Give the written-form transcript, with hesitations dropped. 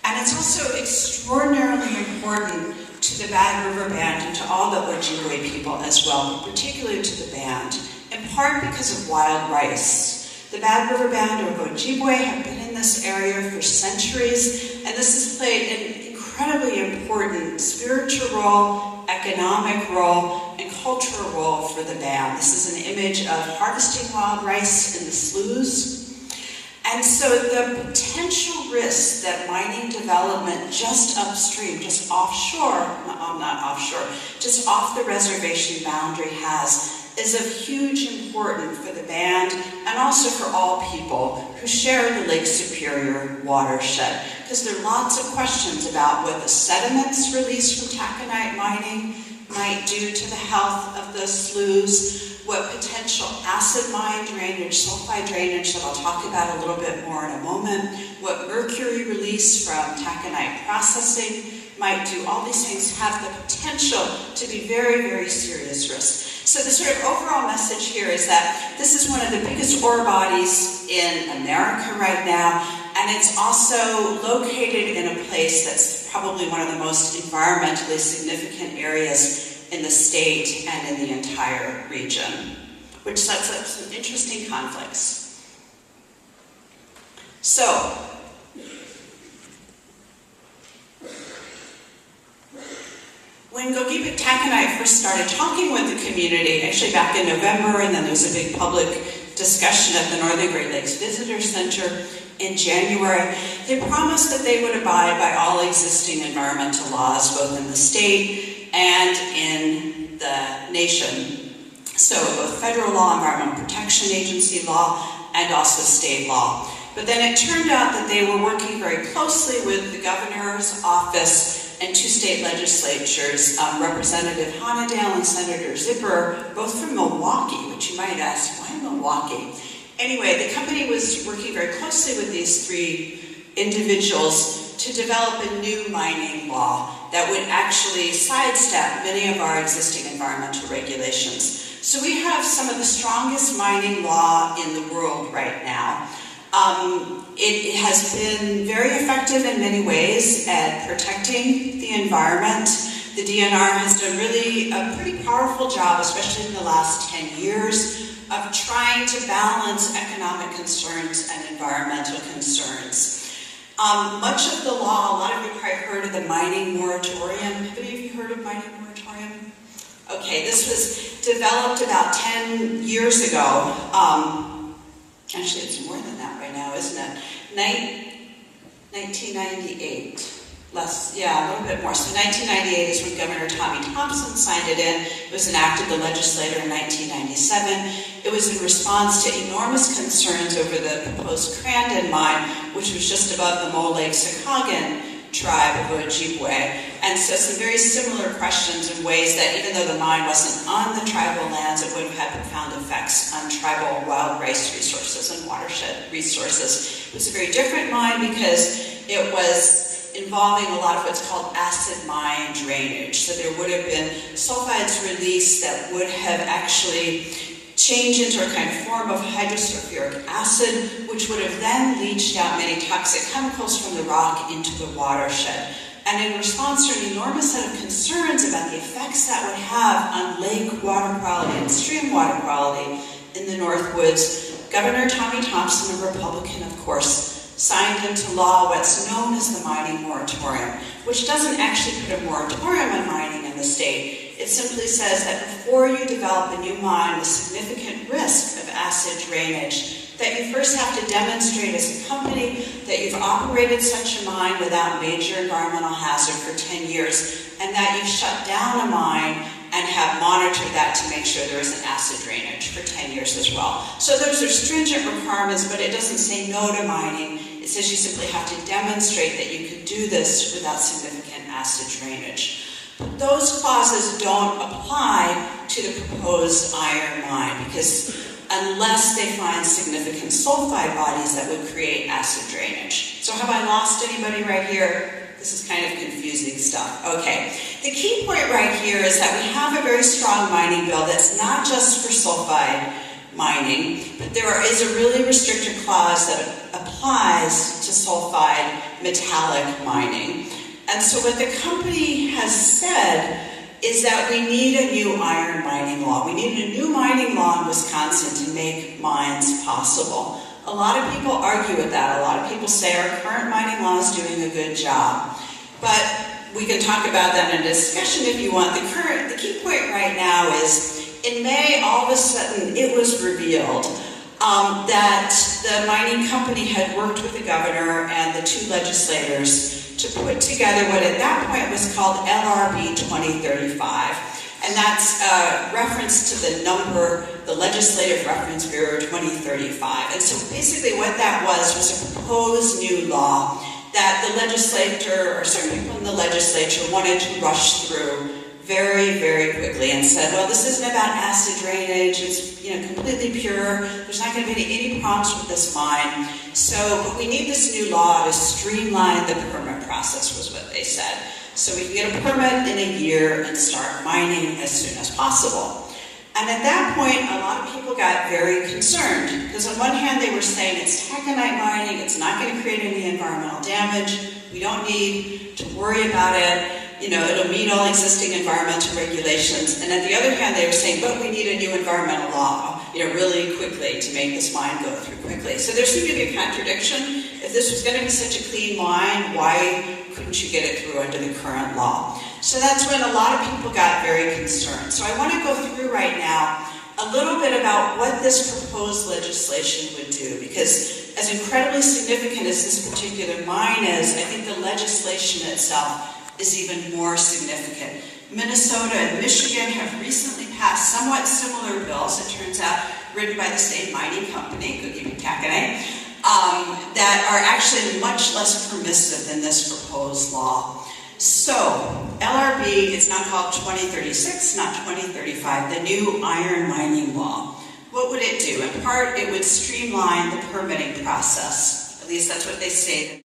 And it's also extraordinarily important to the Bad River Band and to all the Ojibwe people as well, but particularly to the band, in part because of wild rice. The Bad River Band of Ojibwe have been in this area for centuries, and this has played an incredibly important spiritual role, economic role, and cultural role for the band. This is an image of harvesting wild rice in the sloughs. And so the potential risk that mining development just upstream, just offshore, not offshore, just off the reservation boundary has is of huge importance for the band and also for all people who share the Lake Superior watershed. Because there are lots of questions about what the sediments released from taconite mining might do to the health of the sloughs, what potential acid mine drainage, sulfide drainage that I'll talk about a little bit more in a moment, what mercury release from taconite processing might do. All these things have the potential to be very, very serious risks. So the sort of overall message here is that this is one of the biggest ore bodies in America right now, and it's also located in a place that's probably one of the most environmentally significant areas in the state and in the entire region, which sets up some interesting conflicts. So, when Gogebic Taconite first started talking with the community, actually back in November, and then there was a big public discussion at the Northern Great Lakes Visitor Center in January, they promised that they would abide by all existing environmental laws, both in the state and in the nation. So both federal law, Environmental Protection Agency law, and also state law. But then it turned out that they were working very closely with the governor's office and two state legislatures, Representative Honadale and Senator Zipper, both from Milwaukee, which you might ask, why Milwaukee? Anyway, the company was working very closely with these three individuals to develop a new mining law that would actually sidestep many of our existing environmental regulations. So we have some of the strongest mining law in the world right now. It has been very effective in many ways at protecting the environment. The DNR has done really a pretty powerful job, especially in the last 10 years, of trying to balance economic concerns and environmental concerns. Much of the law, a lot of you probably heard of the mining moratorium. Have any of you heard of mining moratorium? Okay, this was developed about 10 years ago. Actually, it's more than that right now, isn't it? 1998. A little bit more. So 1998 is when Governor Tommy Thompson signed it in. It was enacted the legislature in 1997. It was in response to enormous concerns over the proposed Crandon mine, which was just above the Mole Lake Sakagan tribe of Ojibwe. And so some very similar questions in ways that even though the mine wasn't on the tribal lands, it would have had profound effects on tribal wild rice resources and watershed resources. It was a very different mine because it was involving a lot of what's called acid mine drainage. So there would have been sulfides released that would have actually changed into a kind of form of hydrosulfuric acid, which would have then leached out many toxic chemicals from the rock into the watershed. And in response to an enormous set of concerns about the effects that would have on lake water quality and stream water quality in the Northwoods, Governor Tommy Thompson, a Republican, of course, signed into law what's known as the mining moratorium, which doesn't actually put a moratorium on mining in the state. It simply says that before you develop a new mine with significant risk of acid drainage, that you first have to demonstrate as a company that you've operated such a mine without major environmental hazard for 10 years, and that you've shut down a mine and have monitored that to make sure there isn't acid drainage for 10 years as well. So those are stringent requirements, but it doesn't say no to mining. It says you simply have to demonstrate that you can do this without significant acid drainage. But those clauses don't apply to the proposed iron mine, because unless they find significant sulfide bodies that would create acid drainage. So have I lost anybody right here? This is kind of confusing stuff. Okay, the key point right here is that we have a very strong mining bill that's not just for sulfide mining, but there is a really restricted clause that applies to sulfide metallic mining. And so what the company has said is that we need a new iron mining law. We need a new mining law in Wisconsin to make mines possible. A lot of people argue with that. A lot of people say our current mining law is doing a good job. But we can talk about that in a discussion if you want. The key point right now is, in May, all of a sudden, it was revealed that the mining company had worked with the governor and the two legislators to put together what at that point was called LRB 2035. And that's a reference to the number, the Legislative Reference Bureau 2035. And so basically what that was a proposed new law that the legislator, or certain people in the legislature, wanted to rush through very, very quickly and said, well, this isn't about acid drainage, it's completely pure, there's not going to be any problems with this mine. But we need this new law to streamline the permit process, was what they said. So we can get a permit in a year and start mining as soon as possible. And at that point, a lot of people got very concerned, because on one hand they were saying it's taconite mining, it's not going to create any environmental damage, we don't need to worry about it, it'll meet all existing environmental regulations. And at the other hand, they were saying, but we need a new environmental law, really quickly to make this mine go through quickly. So there seemed to be a contradiction. If this was going to be such a clean mine, why couldn't you get it through under the current law? So that's when a lot of people got very concerned. So I want to go through right now a little bit about what this proposed legislation would do, because as incredibly significant as this particular mine is, I think the legislation itself is even more significant. Minnesota and Michigan have recently passed somewhat similar bills, it turns out, written by the same mining company, Gogebic, Taconite, that are actually much less permissive than this proposed law. So, LRB is now called 2036, not 2035, the new iron mining law. What would it do? In part, it would streamline the permitting process. At least that's what they say.